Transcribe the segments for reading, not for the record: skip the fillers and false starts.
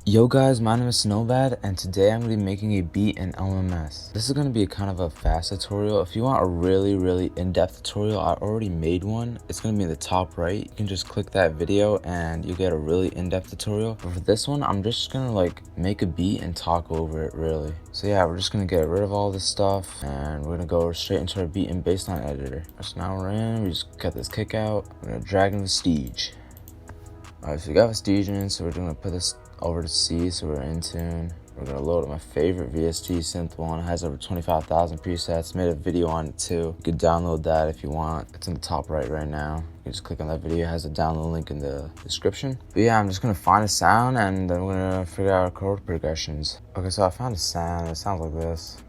Yo guys, my name is Snowbad, and today I'm going to be making a beat in LMMS. This is going to be kind of a fast tutorial. If you want a really in-depth tutorial, I already made one. It's going to be in the top right. You can just click that video and you get a really in-depth tutorial. But for this one, I'm just going to like make a beat and talk over it really. So yeah, we're just going to get rid of all this stuff and we're going to go straight into our beat and bassline editor. So now we're in, we just cut this kick out. We're going to drag in Vestige. Alright, so we got Vestige in, so we're going to put this over to C, so we're in tune. We're gonna load up my favorite VST synth one. It has over 25,000 presets. Made a video on it too. You could download that if you want. It's in the top right now. You can just click on that video. It has a download link in the description. But yeah, I'm just gonna find a sound and then we're gonna figure out our chord progressions. Okay, so I found a sound. It sounds like this.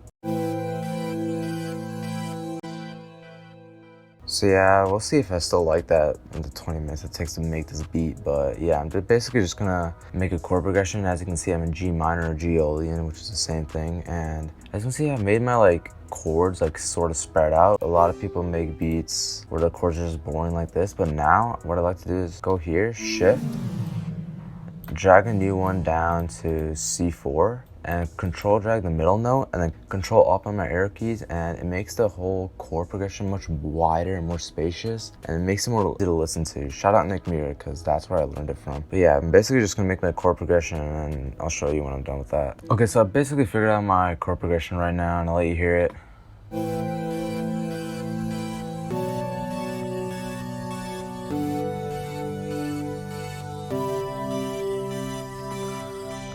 So yeah, we'll see if I still like that in the 20 minutes it takes to make this beat. But yeah, I'm basically just gonna make a chord progression. As you can see, I'm in G minor or G Aeolian, which is the same thing. And as you can see, I've made my like chords like sort of spread out. A lot of people make beats where the chords are just boring like this. But now what I like to do is go here, shift, drag a new one down to C4. And control drag the middle note and then control up on my arrow keys, and it makes the whole chord progression much wider and more spacious, and it makes it more to listen to. Shout out Nick Muir, because that's where I learned it from. But yeah, I'm basically just gonna make my chord progression and I'll show you when I'm done with that. Okay, so I basically figured out my chord progression right now and I'll let you hear it.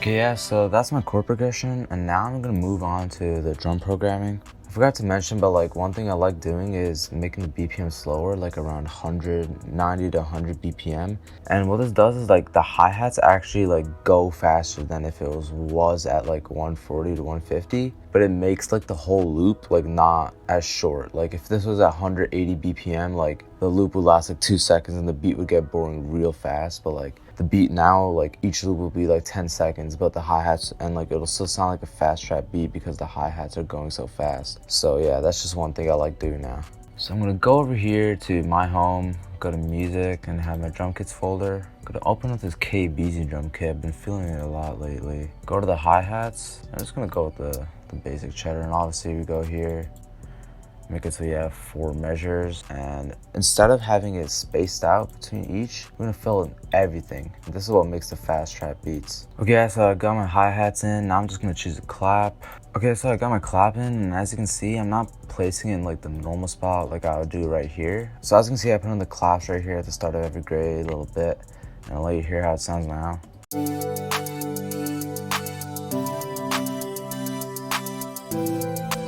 Okay, yeah, so that's my chord progression, and now I'm gonna move on to the drum programming. I forgot to mention, but like one thing I like doing is making the BPM slower, like around 190 to 100 BPM. And what this does is like the hi-hats actually like go faster than if it was at like 140 to 150, but it makes like the whole loop like not as short. Like if this was at 180 BPM, like the loop would last like 2 seconds and the beat would get boring real fast. But like the beat now, like each loop will be like 10 seconds, but the hi-hats, and like it'll still sound like a fast trap beat because the hi-hats are going so fast. So yeah, that's just one thing I like doing now. So I'm gonna go over here to my home, go to music, and have my drum kits folder. I'm gonna open up this KBZ drum kit. I've been feeling it a lot lately. Go to the hi-hats. I'm just gonna go with the basic cheddar, and obviously we go here, make it so you have 4 measures, and instead of having it spaced out between each, we're gonna fill in everything. This is what makes the fast trap beats. Okay, so I got my hi-hats in. Now I'm just gonna choose a clap. Okay, so I got my clap in, and as you can see, I'm not placing it in like the normal spot like I would do right here. So as you can see, I put in the claps right here at the start of every grade a little bit, and I'll let you hear how it sounds now.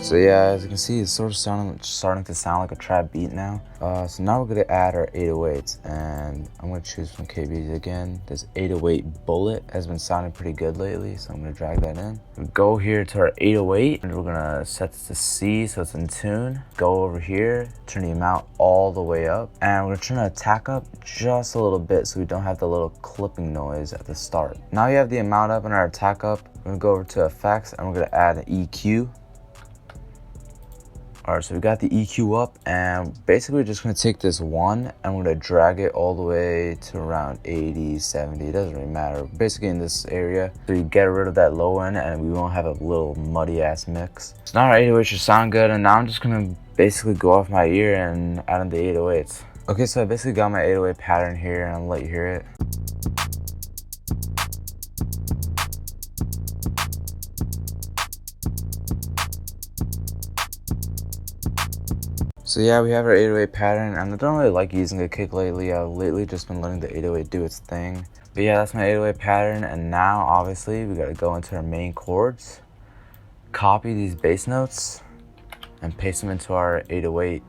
So yeah, as you can see, it's sort of starting to sound like a trap beat now. So now we're gonna add our 808s, and I'm gonna choose from KBZ again. This 808 Bullet has been sounding pretty good lately, so I'm gonna drag that in. We go here to our 808, and we're gonna set this to C so it's in tune. Go over here, turn the amount all the way up, and we're gonna turn the attack up just a little bit so we don't have the little clipping noise at the start. Now you have the amount up and our attack up. We're gonna go over to effects, and we're gonna add an EQ. Alright, so we got the EQ up, and basically we're just going to take this one and we're going to drag it all the way to around 80, 70, it doesn't really matter. Basically in this area, so you get rid of that low end and we won't have a little muddy ass mix. So now our 808 should sound good, and now I'm just going to basically go off my ear and add in the 808s. Okay, so I basically got my 808 pattern here, and I'll let you hear it. So yeah, we have our 808 pattern, and I don't really like using a kick lately. I've lately just been letting the 808 do its thing. But yeah, that's my 808 pattern, and now obviously we gotta go into our main chords, copy these bass notes, and paste them into our 808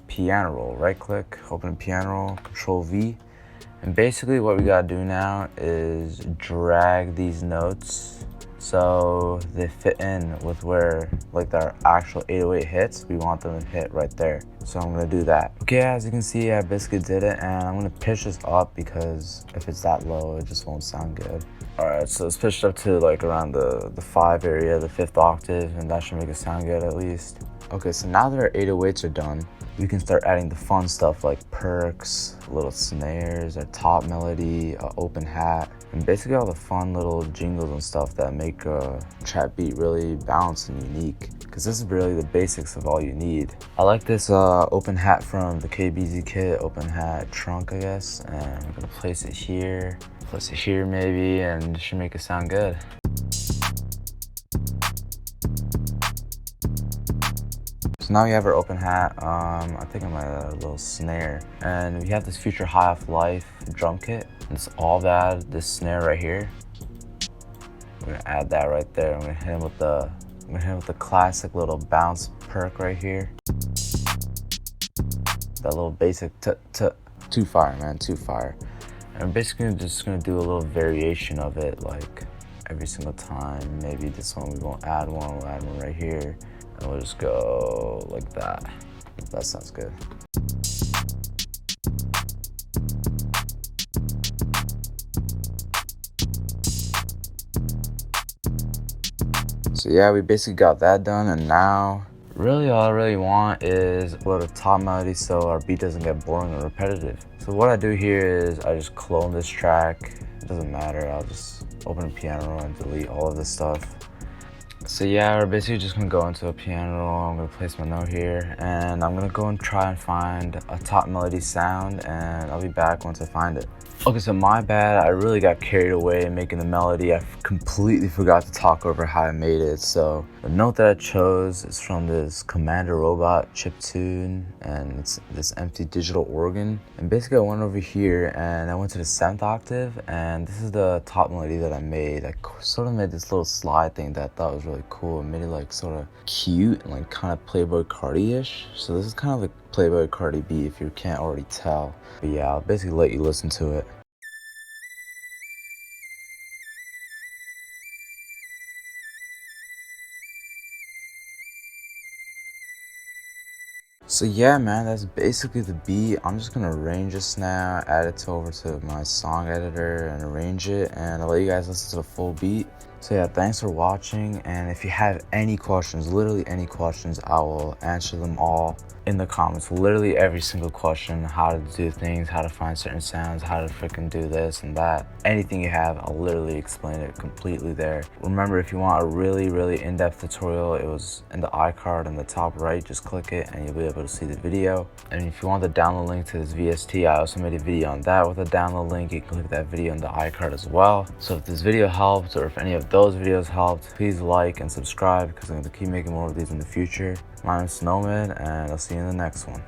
piano roll. Right click, open piano roll, Control V. And basically what we gotta do now is drag these notes so they fit in with where like our actual 808 hits. We want them to hit right there, so I'm gonna do that. Okay, as you can see, I basically did it, and I'm gonna pitch this up because if it's that low, it just won't sound good. All right, so let's pitch it up to like around the 5 area, the 5th octave, and that should make it sound good at least. Okay, so now that our 808s are done, we can start adding the fun stuff like perks, little snares, a top melody, an open hat, and basically all the fun little jingles and stuff that make a trap beat really balanced and unique, because this is really the basics of all you need. I like this open hat from the KBZ kit, open hat trunk, I guess, and I'm gonna place it here maybe, and it should make it sound good. So now we have our open hat. I think I might add a little snare, and we have this Future High Off Life drum kit. It's all that, this snare right here. We're gonna add that right there. I'm gonna hit him with the classic little bounce perk right here. That little basic too fire, man, too fire. And we're basically just gonna do a little variation of it, like every single time. Maybe this one we won't add one, we'll add one right here. And we'll just go like that. That sounds good. So yeah, we basically got that done, and now really all I really want is a little top melody so our beat doesn't get boring or repetitive. So what I do here is I just clone this track. It doesn't matter, I'll just open a piano roll and delete all of this stuff. So yeah, we're basically just gonna go into a piano roll. I'm gonna place my note here, and I'm gonna go and try and find a top melody sound, and I'll be back once I find it. Okay, so my bad, I really got carried away making the melody. I completely forgot to talk over how I made it. So the note that I chose is from this Commander Robot chiptune, and it's this empty digital organ. And basically I went over here and I went to the 7th octave, and this is the top melody that I made. I sort of made this little slide thing that I thought was really cool. It made it like sort of cute and like kind of playboi carti-ish. So this is kind of like playboi carti beat if you can't already tell. But yeah, I'll basically let you listen to it. So yeah, man, that's basically the beat. I'm just gonna arrange this now, add it over to my song editor and arrange it, and I'll let you guys listen to the full beat. So yeah, thanks for watching, and if you have any questions, literally any questions, I will answer them all in the comments. Literally every single question, how to do things, how to find certain sounds, how to freaking do this and that. Anything you have, I'll literally explain it completely there. Remember, if you want a really in-depth tutorial, it was in the iCard in the top right. Just click it and you'll be able to see the video. And if you want the download link to this VST, I also made a video on that with a download link. You can click that video in the iCard as well. So if this video helped, or if any of those videos helped, please like and subscribe, because I'm going to keep making more of these in the future. My name is Snowman, and I'll see you in the next one.